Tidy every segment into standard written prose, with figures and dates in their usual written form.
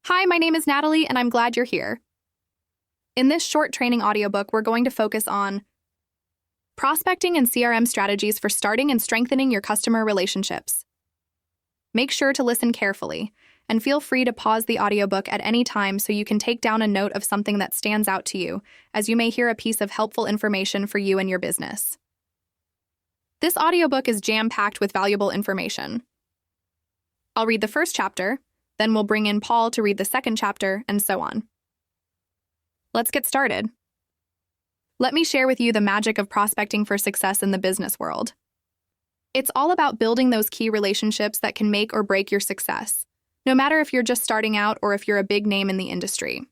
Hi, my name is Natalie, and I'm glad you're here. In this short training audiobook, we're going to focus on prospecting and CRM strategies for starting and strengthening your customer relationships. Make sure to listen carefully, and feel free to pause the audiobook at any time so you can take down a note of something that stands out to you, as you may hear a piece of helpful information for you and your business. This audiobook is jam-packed with valuable information. I'll read the first chapter, then we'll bring in Paul to read the second chapter, and so on. Let's get started. Let me share with you the magic of prospecting for success in the business world. It's all about building those key relationships that can make or break your success, no matter if you're just starting out or if you're a big name in the industry.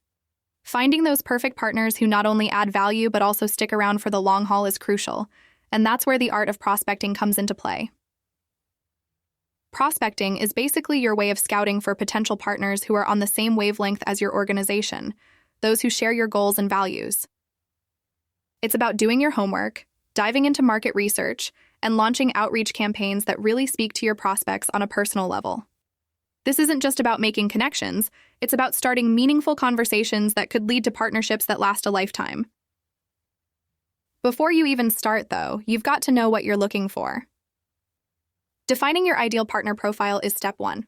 Finding those perfect partners who not only add value but also stick around for the long haul is crucial, and that's where the art of prospecting comes into play. Prospecting is basically your way of scouting for potential partners who are on the same wavelength as your organization, those who share your goals and values. It's about doing your homework, diving into market research, and launching outreach campaigns that really speak to your prospects on a personal level. This isn't just about making connections, it's about starting meaningful conversations that could lead to partnerships that last a lifetime. Before you even start, though, you've got to know what you're looking for. Defining your ideal partner profile is step one.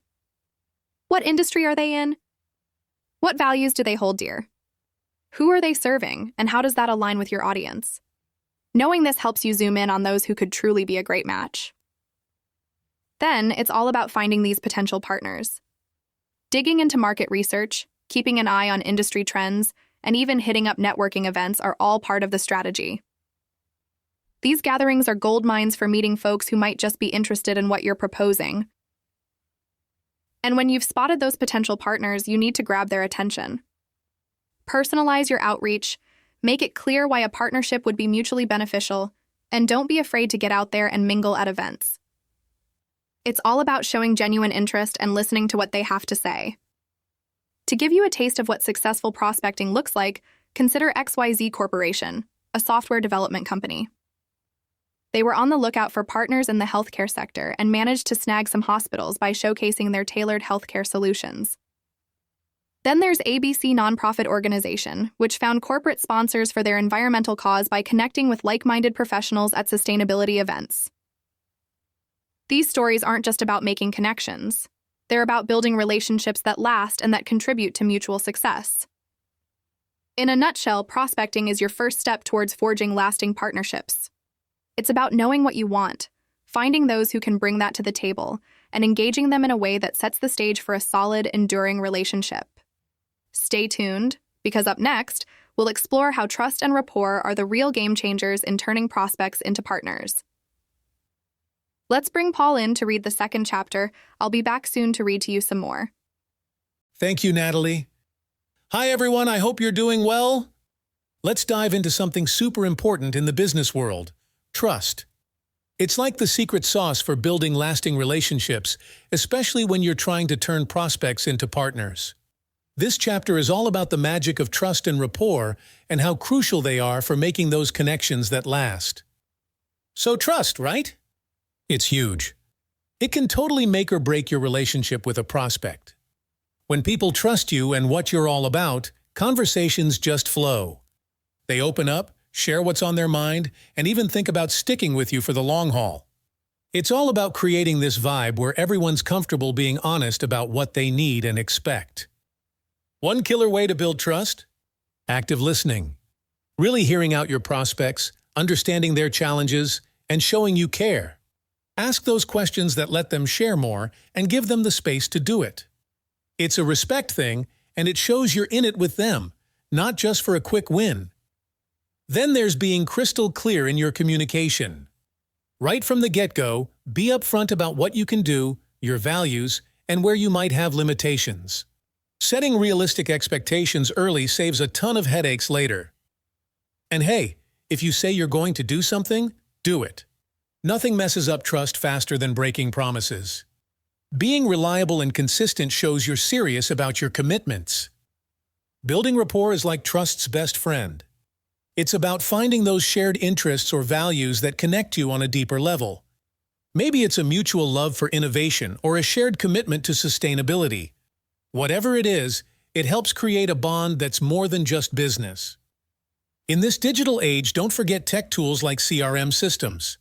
What industry are they in? What values do they hold dear? Who are they serving, and how does that align with your audience? Knowing this helps you zoom in on those who could truly be a great match. Then, it's all about finding these potential partners. Digging into market research, keeping an eye on industry trends, and even hitting up networking events are all part of the strategy. These gatherings are gold mines for meeting folks who might just be interested in what you're proposing. And when you've spotted those potential partners, you need to grab their attention. Personalize your outreach, make it clear why a partnership would be mutually beneficial, and don't be afraid to get out there and mingle at events. It's all about showing genuine interest and listening to what they have to say. To give you a taste of what successful prospecting looks like, consider XYZ Corporation, a software development company. They were on the lookout for partners in the healthcare sector and managed to snag some hospitals by showcasing their tailored healthcare solutions. Then there's ABC Nonprofit Organization, which found corporate sponsors for their environmental cause by connecting with like-minded professionals at sustainability events. These stories aren't just about making connections. They're about building relationships that last and that contribute to mutual success. In a nutshell, prospecting is your first step towards forging lasting partnerships. It's about knowing what you want, finding those who can bring that to the table, and engaging them in a way that sets the stage for a solid, enduring relationship. Stay tuned, because up next, we'll explore how trust and rapport are the real game changers in turning prospects into partners. Let's bring Paul in to read the second chapter. I'll be back soon to read to you some more. Thank you, Natalie. Hi, everyone. I hope you're doing well. Let's dive into something super important in the business world. Trust. It's like the secret sauce for building lasting relationships, especially when you're trying to turn prospects into partners. This chapter is all about the magic of trust and rapport and how crucial they are for making those connections that last. So trust, right? It's huge. It can totally make or break your relationship with a prospect. When people trust you and what you're all about, conversations just flow. They open up, share what's on their mind, and even think about sticking with you for the long haul. It's all about creating this vibe where everyone's comfortable being honest about what they need and expect. One killer way to build trust? Active listening. Really hearing out your prospects, understanding their challenges, and showing you care. Ask those questions that let them share more and give them the space to do it. It's a respect thing, and it shows you're in it with them, not just for a quick win. Then there's being crystal clear in your communication. Right from the get-go, be upfront about what you can do, your values, and where you might have limitations. Setting realistic expectations early saves a ton of headaches later. And hey, if you say you're going to do something, do it. Nothing messes up trust faster than breaking promises. Being reliable and consistent shows you're serious about your commitments. Building rapport is like trust's best friend. It's about finding those shared interests or values that connect you on a deeper level. Maybe it's a mutual love for innovation or a shared commitment to sustainability. Whatever it is, It helps create a bond that's more than just business. In this digital age, don't forget tech tools like CRM systems.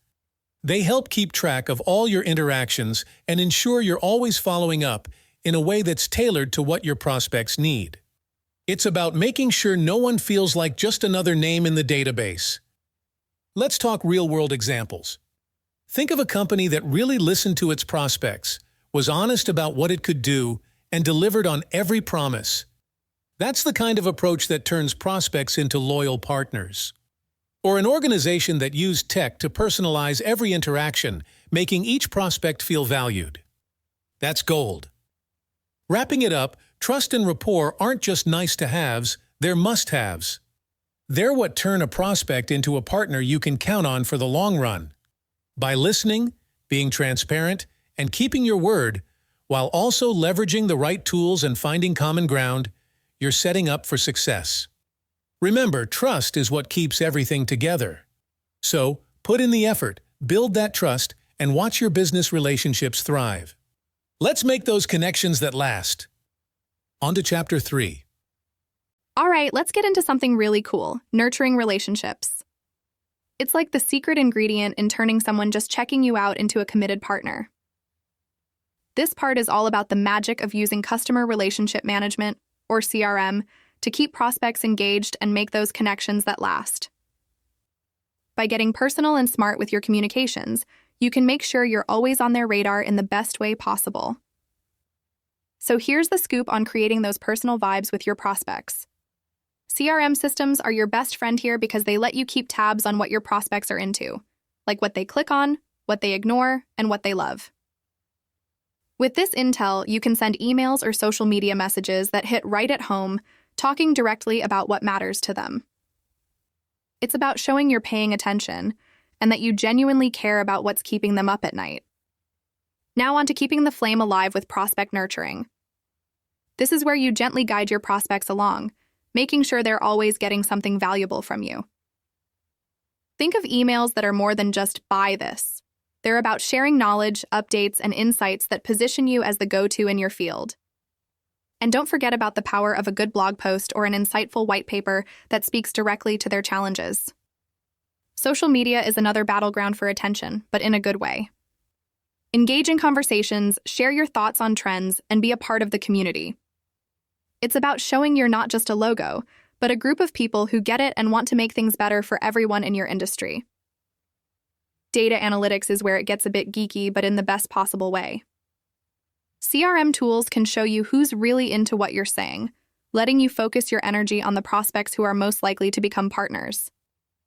They help keep track of all your interactions and ensure you're always following up in a way that's tailored to what your prospects need. It's about making sure no one feels like just another name in the database. Let's talk real-world examples. Think of a company that really listened to its prospects, was honest about what it could do, and delivered on every promise. That's the kind of approach that turns prospects into loyal partners. Or an organization that used tech to personalize every interaction, making each prospect feel valued. That's gold. Wrapping it up, trust and rapport aren't just nice-to-haves, they're must-haves. They're what turn a prospect into a partner you can count on for the long run. By listening, being transparent, and keeping your word, while also leveraging the right tools and finding common ground, you're setting up for success. Remember, trust is what keeps everything together. So, put in the effort, build that trust, and watch your business relationships thrive. Let's make those connections that last. On to Chapter 3. All right, let's get into something really cool, nurturing relationships. It's like the secret ingredient in turning someone just checking you out into a committed partner. This part is all about the magic of using customer relationship management, or CRM, to keep prospects engaged and make those connections that last. By getting personal and smart with your communications, you can make sure you're always on their radar in the best way possible. So here's the scoop on creating those personal vibes with your prospects. CRM systems are your best friend here because they let you keep tabs on what your prospects are into, like what they click on, what they ignore, and what they love. With this intel, you can send emails or social media messages that hit right at home, talking directly about what matters to them. It's about showing you're paying attention and that you genuinely care about what's keeping them up at night. Now on to keeping the flame alive with prospect nurturing. This is where you gently guide your prospects along, making sure they're always getting something valuable from you. Think of emails that are more than just "buy this." They're about sharing knowledge, updates, and insights that position you as the go-to in your field. And don't forget about the power of a good blog post or an insightful white paper that speaks directly to their challenges. Social media is another battleground for attention, but in a good way. Engage in conversations, share your thoughts on trends, and be a part of the community. It's about showing you're not just a logo, but a group of people who get it and want to make things better for everyone in your industry. Data analytics is where it gets a bit geeky, but in the best possible way. CRM tools can show you who's really into what you're saying, letting you focus your energy on the prospects who are most likely to become partners.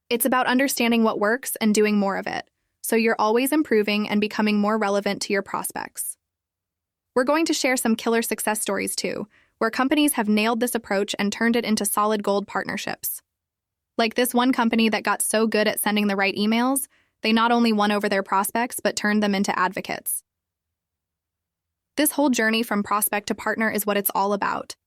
It's about understanding what works and doing more of it, so you're always improving and becoming more relevant to your prospects. We're going to share some killer success stories too, where companies have nailed this approach and turned it into solid gold partnerships. Like this one company that got so good at sending the right emails, they not only won over their prospects, but turned them into advocates. This whole journey from prospect to partner is what it's all about.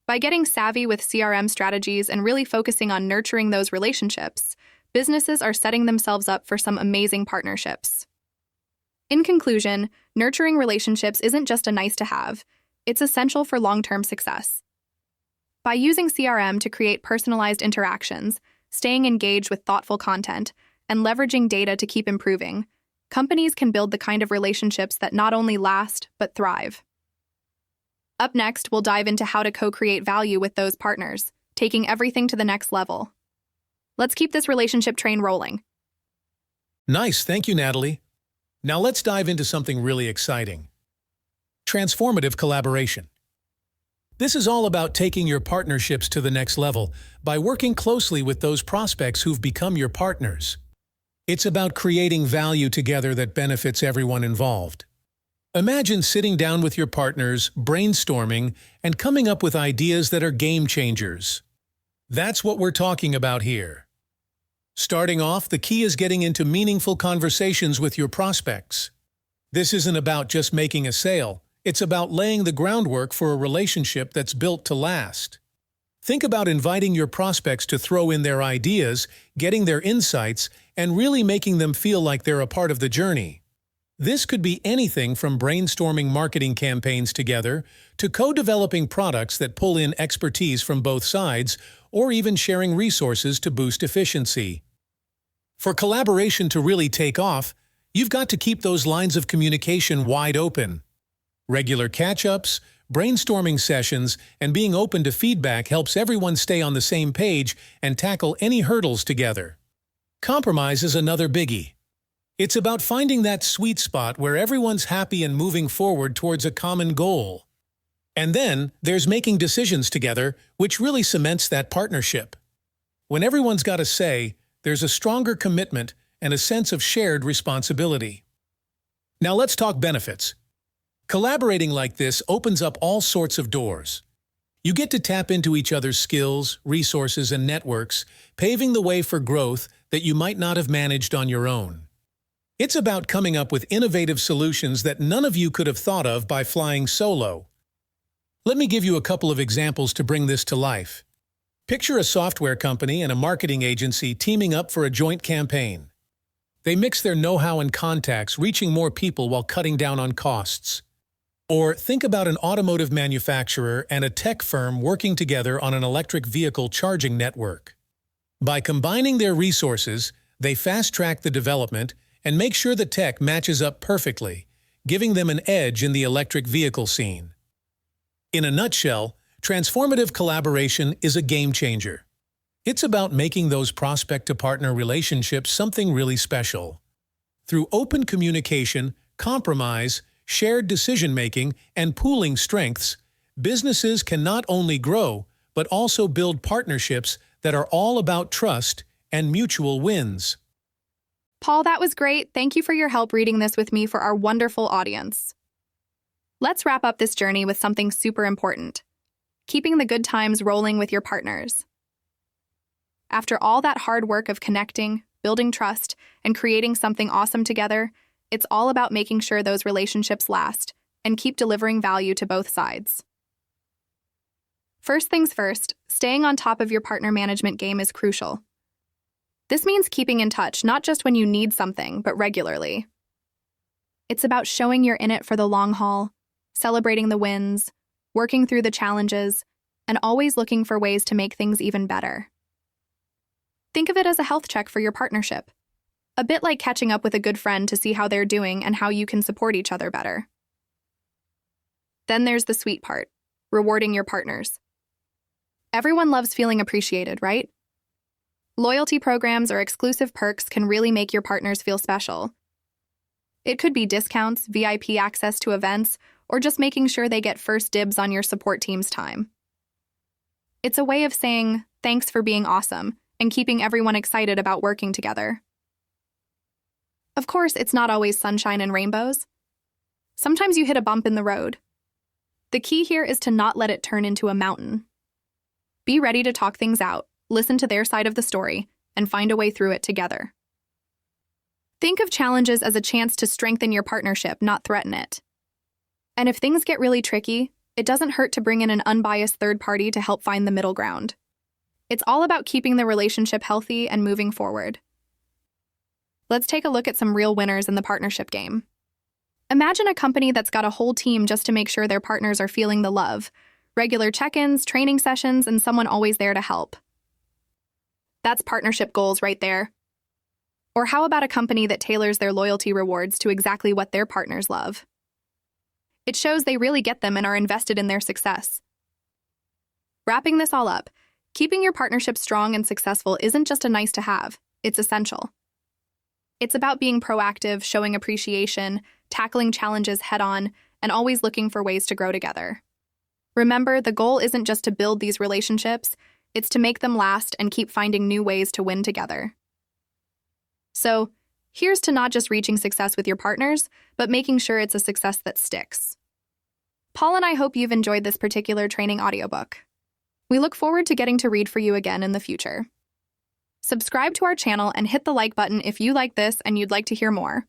By getting savvy with CRM strategies and really focusing on nurturing those relationships, businesses are setting themselves up for some amazing partnerships. In conclusion, nurturing relationships isn't just a nice-to-have, it's essential for long-term success. By using CRM to create personalized interactions, staying engaged with thoughtful content, and leveraging data to keep improving, companies can build the kind of relationships that not only last, but thrive. Up next, we'll dive into how to co-create value with those partners, taking everything to the next level. Let's keep this relationship train rolling. Nice, thank you, Natalie. Now let's dive into something really exciting. Transformative collaboration. This is all about taking your partnerships to the next level by working closely with those prospects who've become your partners. It's about creating value together that benefits everyone involved. Imagine sitting down with your partners, brainstorming, and coming up with ideas that are game changers. That's what we're talking about here. Starting off, the key is getting into meaningful conversations with your prospects. This isn't about just making a sale. It's about laying the groundwork for a relationship that's built to last. Think about inviting your prospects to throw in their ideas, getting their insights, and really making them feel like they're a part of the journey. This could be anything from brainstorming marketing campaigns together to co-developing products that pull in expertise from both sides, or even sharing resources to boost efficiency. For collaboration to really take off, you've got to keep those lines of communication wide open. Regular catch-ups, brainstorming sessions, and being open to feedback helps everyone stay on the same page and tackle any hurdles together. Compromise is another biggie. It's about finding that sweet spot where everyone's happy and moving forward towards a common goal. And then there's making decisions together, which really cements that partnership. When everyone's got a say, there's a stronger commitment and a sense of shared responsibility. Now let's talk benefits. Collaborating like this opens up all sorts of doors. You get to tap into each other's skills, resources, and networks, paving the way for growth that you might not have managed on your own. It's about coming up with innovative solutions that none of you could have thought of by flying solo. Let me give you a couple of examples to bring this to life. Picture a software company and a marketing agency teaming up for a joint campaign. They mix their know-how and contacts, reaching more people while cutting down on costs. Or think about an automotive manufacturer and a tech firm working together on an electric vehicle charging network. By combining their resources, they fast-track the development and make sure the tech matches up perfectly, giving them an edge in the electric vehicle scene. In a nutshell, transformative collaboration is a game changer. It's about making those prospect-to-partner relationships something really special. Through open communication, compromise, shared decision-making, and pooling strengths, businesses can not only grow, but also build partnerships that are all about trust and mutual wins. Paul, that was great. Thank you for your help reading this with me for our wonderful audience. Let's wrap up this journey with something super important: keeping the good times rolling with your partners. After all that hard work of connecting, building trust, and creating something awesome together, it's all about making sure those relationships last and keep delivering value to both sides. First things first, staying on top of your partner management game is crucial. This means keeping in touch, not just when you need something, but regularly. It's about showing you're in it for the long haul, celebrating the wins, working through the challenges, and always looking for ways to make things even better. Think of it as a health check for your partnership, a bit like catching up with a good friend to see how they're doing and how you can support each other better. Then there's the sweet part, rewarding your partners. Everyone loves feeling appreciated, right? Loyalty programs or exclusive perks can really make your partners feel special. It could be discounts, VIP access to events, or just making sure they get first dibs on your support team's time. It's a way of saying, thanks for being awesome, and keeping everyone excited about working together. Of course, it's not always sunshine and rainbows. Sometimes you hit a bump in the road. The key here is to not let it turn into a mountain. Be ready to talk things out, listen to their side of the story, and find a way through it together. Think of challenges as a chance to strengthen your partnership, not threaten it. And if things get really tricky, it doesn't hurt to bring in an unbiased third party to help find the middle ground. It's all about keeping the relationship healthy and moving forward. Let's take a look at some real winners in the partnership game. Imagine a company that's got a whole team just to make sure their partners are feeling the love, regular check-ins, training sessions, and someone always there to help. That's partnership goals right there. Or how about a company that tailors their loyalty rewards to exactly what their partners love? It shows they really get them and are invested in their success. Wrapping this all up, keeping your partnership strong and successful isn't just a nice to have, it's essential. It's about being proactive, showing appreciation, tackling challenges head-on, and always looking for ways to grow together. Remember, the goal isn't just to build these relationships, it's to make them last and keep finding new ways to win together. So, here's to not just reaching success with your partners, but making sure it's a success that sticks. Paul and I hope you've enjoyed this particular training audiobook. We look forward to getting to read for you again in the future. Subscribe to our channel and hit the like button if you like this and you'd like to hear more.